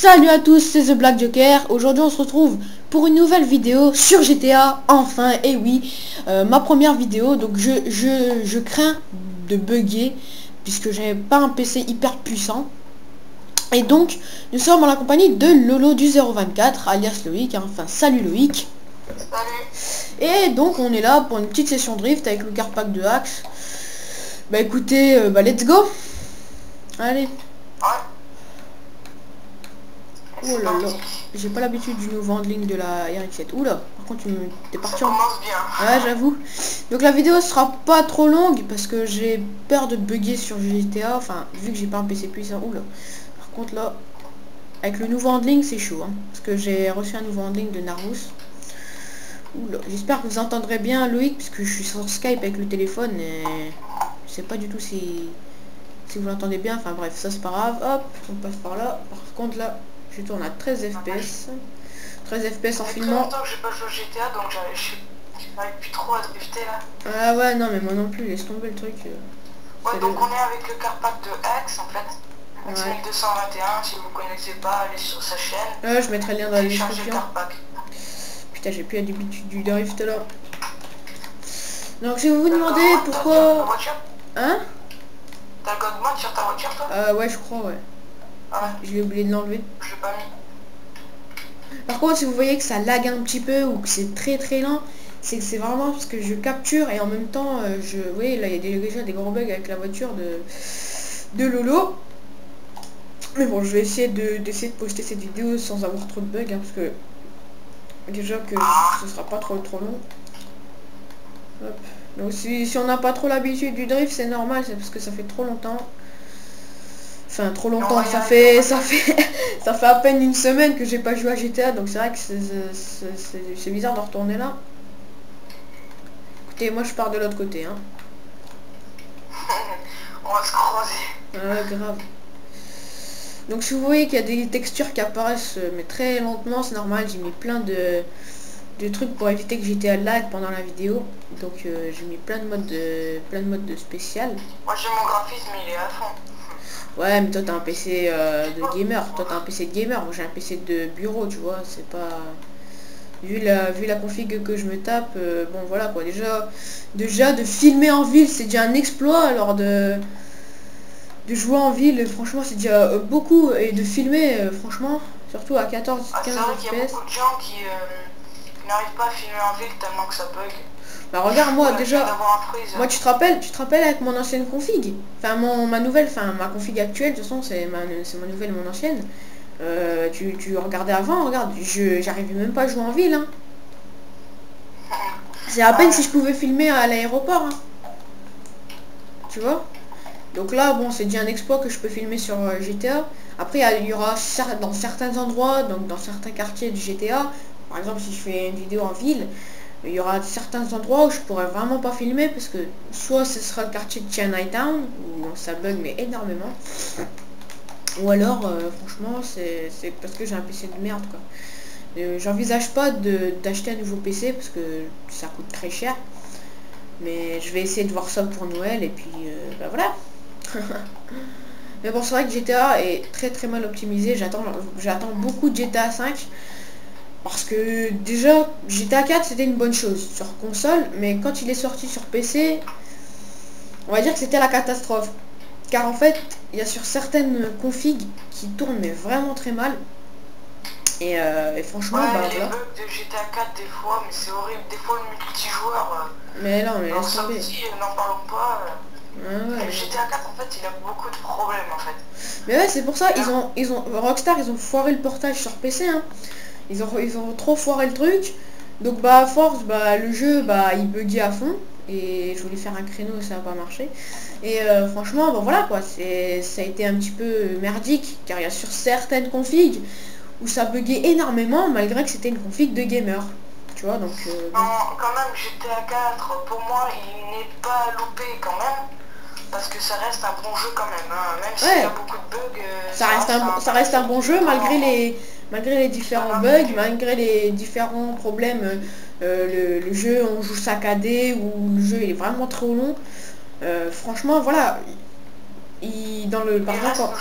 Salut à tous, c'est The Black Joker. Aujourd'hui on se retrouve pour une nouvelle vidéo sur GTA, enfin, et oui, ma première vidéo. Donc je crains de bugger puisque j'ai pas un PC hyper puissant. Et donc nous sommes en la compagnie de Lolo du 024 alias Loïc, hein. Enfin salut Loïc. Salut. Et donc on est là pour une petite session drift avec le car pack de Axe. Bah écoutez, let's go. Allez. Ouais. Oh là là, j'ai pas l'habitude du nouveau handling de la RX7. Oula, par contre t'es parti Ça en... commence bien. Ouais, j'avoue. Donc la vidéo sera pas trop longue parce que j'ai peur de bugger sur GTA. Enfin, vu que j'ai pas un PC puissant. Oula. Par contre là, avec le nouveau handling c'est chaud, hein, parce que j'ai reçu un nouveau handling de Narus. Oula, j'espère que vous entendrez bien Loïc parce que je suis sur Skype avec le téléphone et je sais pas du tout si vous l'entendez bien. Enfin bref, ça c'est pas grave. Hop, on passe par là. Par contre là, je tourne à 13 fps. 13 fps en Ça fait très filmant. longtemps que j'ai pas joué au GTA, donc j'arrive plus trop à drifter là. Ah ouais, non mais moi non plus, laisse tomber le truc. Ouais, donc on est avec le car pack de Axe en fait. Axe Ouais. 1221, si vous connaissez pas, allez sur sa chaîne. Je mettrai le lien dans la Téléchargez le description. car pack. Putain, j'ai plus l'habitude du drift là. Donc si vous vous demandez T'as ta pourquoi... voiture? Hein? T'as le code mode sur ta voiture toi? Ouais, je crois, ouais. Ah ouais, J'ai oublié de l'enlever. je l'ai pas mis. Par contre, si vous voyez que ça lag un petit peu ou que c'est très lent, c'est que c'est vraiment parce que je capture et en même temps, je... Vous voyez, là, il y a déjà des gros bugs avec la voiture de Lolo. Mais bon, je vais essayer d'essayer de poster cette vidéo sans avoir trop de bugs, hein, parce que déjà que ce sera pas trop long. Hop. Donc si on n'a pas trop l'habitude du drift, c'est normal, c'est parce que ça fait trop longtemps. Enfin trop longtemps, ça fait ça fait à peine une semaine que j'ai pas joué à GTA, donc c'est vrai que c'est bizarre de retourner là. Écoutez, moi je pars de l'autre côté, hein. On va se croiser. Grave. Donc si vous voyez qu'il y a des textures qui apparaissent mais très lentement, c'est normal, j'ai mis plein de trucs pour éviter que GTA lag pendant la vidéo. Donc j'ai mis plein de modes spécial. Moi j'ai mon graphisme, il est à fond. Ouais, mais toi t'as un PC de gamer, toi t'as un PC de gamer, moi j'ai un PC de bureau, tu vois, c'est pas... Vu la config que je me tape, bon voilà quoi, déjà de filmer en ville c'est déjà un exploit, alors de jouer en ville, franchement c'est déjà beaucoup, et de filmer, franchement, surtout à 14-15 C'est vrai qu'il y a fps. beaucoup de gens qui n'arrivent pas à filmer en ville tellement que ça bug. Bah regarde moi Ouais, déjà, d'avoir un freeze. moi tu te rappelles avec mon ancienne config, enfin ma config actuelle, de toute façon c'est ma nouvelle, mon ancienne. Tu regardais avant, regarde, j'arrivais même pas à jouer en ville, hein. C'est à peine si je pouvais filmer à l'aéroport, hein. Tu vois. Donc là bon c'est déjà un exploit que je peux filmer sur GTA. Après il y aura dans certains endroits, donc dans certains quartiers du GTA, par exemple si je fais une vidéo en ville, il y aura certains endroits où je pourrais vraiment pas filmer parce que soit ce sera le quartier de Chinatown où ça bug mais énormément, ou alors franchement c'est parce que j'ai un PC de merde quoi. J'envisage pas d'acheter un nouveau PC parce que ça coûte très cher, mais je vais essayer de voir ça pour Noël et puis bah voilà. Mais bon c'est vrai que GTA est très mal optimisé, j'attends beaucoup de GTA 5. Parce que déjà, GTA 4 c'était une bonne chose sur console, mais quand il est sorti sur PC, on va dire que c'était la catastrophe. Car en fait, il y a sur certaines configs qui tournent mais vraiment très mal. Et franchement, Ouais, bah les voilà. bugs de GTA 4 des fois, mais c'est horrible. Des fois le multijoueur, Mais non, mais alors laisse ça tomber. aussi, n'en parlons pas. Ouais, Le GTA 4 en fait, il a beaucoup de problèmes en fait. mais ouais, c'est pour ça, Rockstar, ils ont foiré le portage sur PC, hein. Ils ont trop foiré le truc. Donc bah à force, bah le jeu, bah il buguait à fond. Et je voulais faire un créneau, ça n'a pas marché. Et franchement, bon voilà quoi, ça a été un petit peu merdique. Car il y a sur certaines configs où ça buguait énormément malgré que c'était une config de gamer. Tu vois, donc... bon. Non, quand même, GTA 4, pour moi, il n'est pas loupé quand même. Parce que ça reste un bon jeu quand même, hein. Même s'il y a beaucoup de bugs, Ça reste un bon jeu malgré les différents bugs, malgré les différents problèmes. Le jeu on joue saccadé ou le jeu est vraiment trop long. Franchement voilà, dans le par exemple,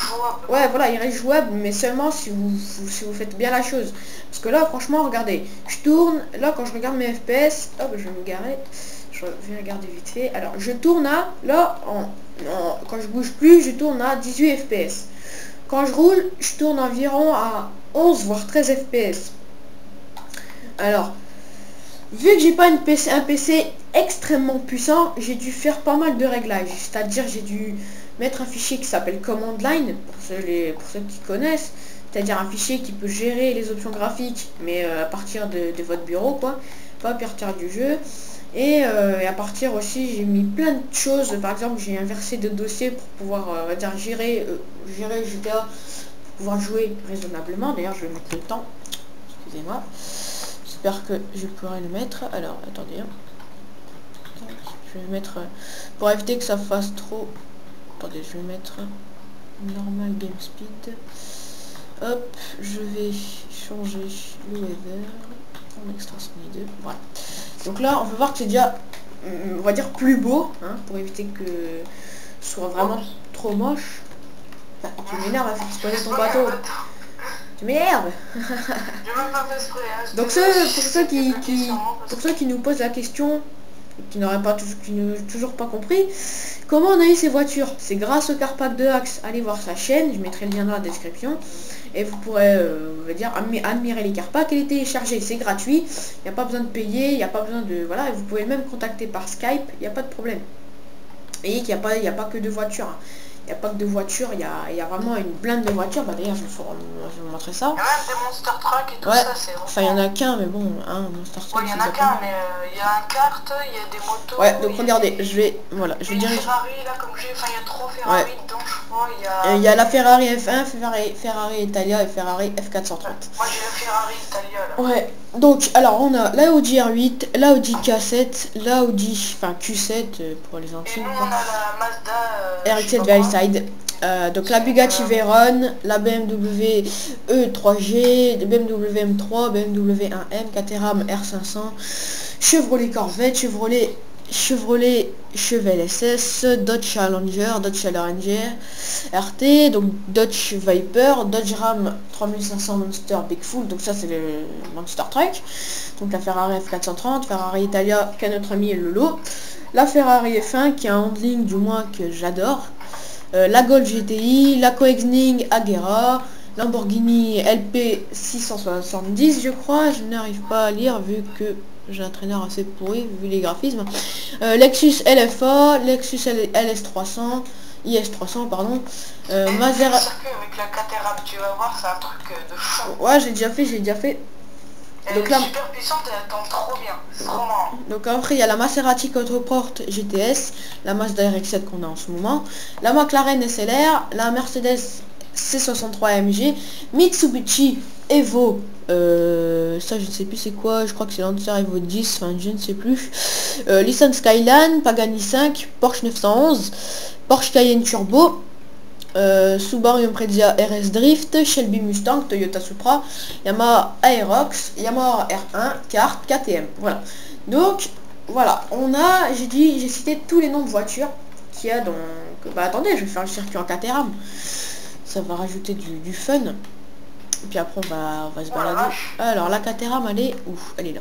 ouais voilà, il reste jouable, mais seulement si vous faites bien la chose. Parce que là franchement regardez, je tourne, là quand je regarde mes FPS, hop je vais me garer, je vais regarder vite fait. Alors je tourne à, là quand je bouge plus, je tourne à 18 FPS. Quand je roule, je tourne environ à 11 voire 13 FPS. Alors vu que j'ai pas un PC extrêmement puissant, j'ai dû faire pas mal de réglages. C'est-à-dire j'ai dû mettre un fichier qui s'appelle command line, pour ceux qui connaissent. C'est-à-dire un fichier qui peut gérer les options graphiques, mais à partir de votre bureau, quoi. Pas à partir du jeu. Et à partir aussi, j'ai mis plein de choses. Par exemple, j'ai inversé de dossiers pour pouvoir on va dire, gérer GTA, pour pouvoir jouer raisonnablement. D'ailleurs, je vais mettre le temps. Excusez-moi. J'espère que je pourrai le mettre. Alors, attendez. Je vais mettre... pour éviter que ça fasse trop... Attendez, je vais mettre... normal game speed. Hop, je vais changer le weather en extra 2. Voilà. Donc là, on peut voir que c'est déjà, on va dire, plus beau, hein, pour éviter que ce soit vraiment trop moche. Enfin, tu m'énerves à faire exploser ton bateau. Tu m'énerves. Donc pour ceux qui nous posent la question, qui n'auraient toujours pas compris, comment on a eu ces voitures, c'est grâce au Carpack de Axe. Allez voir sa chaîne, je mettrai le lien dans la description. Et vous pourrez dire admirer les Carpacks et les télécharger. C'est gratuit, il n'y a pas besoin de payer, il n'y a pas besoin de... Voilà, et vous pouvez même contacter par Skype, il n'y a pas de problème. Et qu'il n'y a pas que de voitures. Hein. Il n'y a pas que de voitures, il y a vraiment une blinde de voitures. Bah d'ailleurs je vais vous montrer ça. Il y a même des Monster Truck et tout ouais. Ça, c'est vraiment... Enfin il y en a qu'un, mais bon, un Monster Truck. Ouais, il y en a qu'un, mais il y a un kart, il y a des motos. Ouais, donc regardez, je vais... Voilà, je vais dirige... Ferrari, là, comme j'ai... Enfin, il y a trop Ferrari dedans, je crois, il y a la Ferrari F1, Ferrari Italia et Ferrari F430. Moi j'ai la Ferrari Italia, là. Ouais, donc, alors on a la Audi R8, la Audi K7, la Audi... Enfin, Q7 pour les intimes. Et nous, on a la Mazda... RX7 Veriside. Donc la Bugatti Veyron, la BMW E3G, BMW M3, BMW 1M, Caterham R500, Chevrolet Corvette, Chevrolet Chevelle SS, Dodge Challenger, RT, donc Dodge Viper, Dodge Ram 3500 Monster Big Full, donc ça c'est le Monster Truck, donc la Ferrari F430, Ferrari Italia qu'a notre ami Lolo, la Ferrari F1 qui a un handling du moins que j'adore, la Golf GTI, la Koenigsegg Agera, Lamborghini LP 670 je crois, je n'arrive pas à lire vu que j'ai un traîneur assez pourri vu les graphismes, Lexus LFA, Lexus LS300, IS300 pardon, Maserati... avec la Caterham, tu vas voir, c'est un truc de fou. Ouais, j'ai déjà fait. Elle donc est super puissante et elle tombe trop bien, c'est trop marrant. Donc après il y a la Maserati Quattroporte GTS, la Mazda RX-7 qu'on a en ce moment, la McLaren SLR, la Mercedes C63 AMG, Mitsubishi Evo, ça je ne sais plus c'est quoi, je crois que c'est Lancer Evo 10, enfin je ne sais plus, Nissan Skyline, Pagani 5, Porsche 911, Porsche Cayenne Turbo, Subaru Impreza RS Drift, Shelby Mustang, Toyota Supra, Yamaha Aerox, Yamaha R1, Kart, KTM. Voilà. Donc voilà, j'ai cité tous les noms de voitures qu'il y a dans... Bah attendez, je vais faire le circuit en Caterham. Ça va rajouter du fun. Et puis après on va se balader. Alors la Caterham elle est où? Elle est là.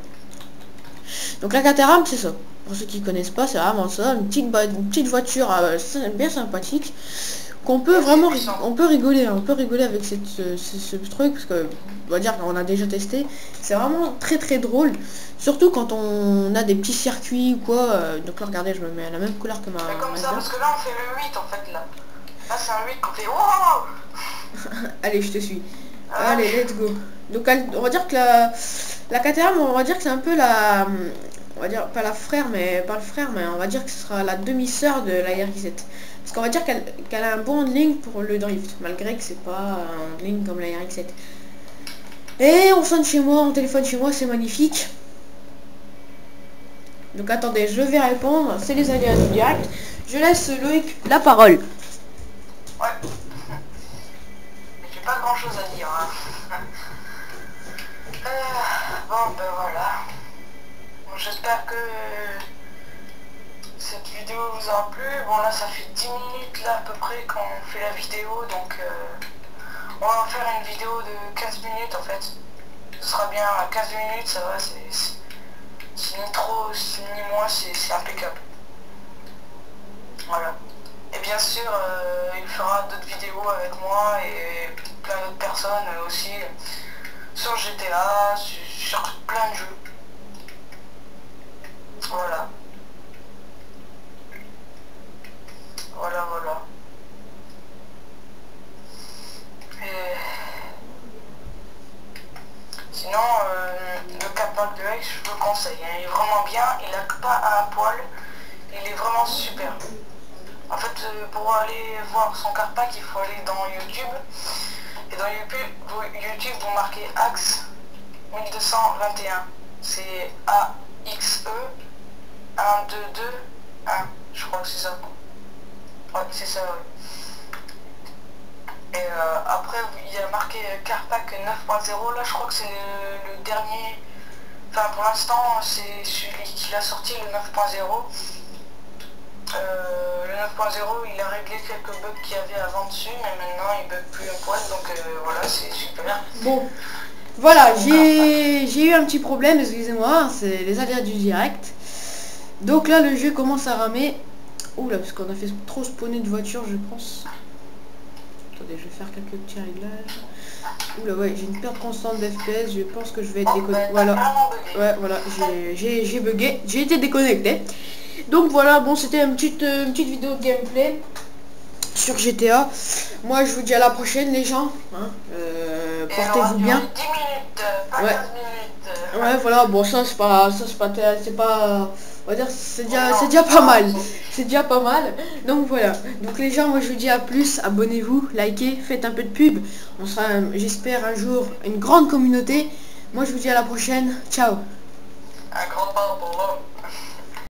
Donc la Caterham c'est ça. Pour ceux qui connaissent pas, c'est vraiment ça, une petite voiture bien sympathique. Qu'on peut vraiment on peut rigoler avec ce truc parce que on va dire qu'on a déjà testé, c'est vraiment très drôle, surtout quand on a des petits circuits ou quoi. Donc là regardez, je me mets à la même couleur que ma comme ça, parce que là on fait le 8 en fait, là c'est un 8 qu'on fait wow. Allez, je te suis. Allez, let's go. Donc on va dire que la Caterham, on va dire que c'est un peu la... On va dire pas le frère, mais on va dire que ce sera la demi-sœur de la RX-7. Parce qu'on va dire qu'elle a un bon handling pour le drift, malgré que c'est pas un handling comme la RX-7. Et on sonne chez moi, on téléphone chez moi, c'est magnifique. Donc attendez, je vais répondre, c'est les aléas du direct. Je laisse Loïc la parole. Ouais. J'ai pas grand chose à dire. Hein. Bon ben voilà. J'espère que cette vidéo vous aura plu. Bon là ça fait 10 minutes là à peu près qu'on fait la vidéo, donc on va en faire une vidéo de 15 minutes en fait. Ce sera bien à 15 minutes, ça va, c'est ni trop ni moins, c'est impeccable. Voilà. Et bien sûr il fera d'autres vidéos avec moi et plein d'autres personnes aussi sur GTA, sur plein de jeux. Voilà. Voilà. Et sinon, le Car-Pack de Aix, je vous le conseille. Hein. Il est vraiment bien, il n'a pas un poil, il est vraiment super. En fait, pour aller voir son Car-Pack, il faut aller dans YouTube. Et dans YouTube, vous marquez Axe 1221. C'est AXE 122 1. Je crois que c'est ça. Ouais, c'est ça, ouais. Et après, il y a marqué Car-Pack 9.0. Là, je crois que c'est le dernier. Enfin, pour l'instant, c'est celui qui l'a sorti, le 9.0. Le 9.0, il a réglé quelques bugs qu'il y avait avant dessus, mais maintenant, il bug plus un poil. Donc voilà, c'est super. Bon, voilà, j'ai eu un petit problème, excusez-moi, c'est les aléas du direct. Donc là, le jeu commence à ramer. Oula, parce qu'on a fait trop spawner de voitures, je pense. Attendez, je vais faire quelques petits réglages. Oula, ouais, j'ai une perte constante d'FPS, je pense que je vais être déconnecté. Voilà, ouais, voilà, j'ai bugué, j'ai été déconnecté. Donc voilà, bon, c'était une petite vidéo de gameplay sur GTA. Moi, je vous dis à la prochaine, les gens. Hein, portez-vous bien. 10 minutes, pas 15 minutes. Ouais, voilà, bon, c'est pas, on va dire, c'est déjà pas mal. C'est déjà pas mal. Donc voilà. Donc les gens, moi je vous dis à plus, abonnez-vous, likez, faites un peu de pub. On sera, j'espère, un jour une grande communauté. Moi je vous dis à la prochaine. Ciao. Un grand pas pour vous.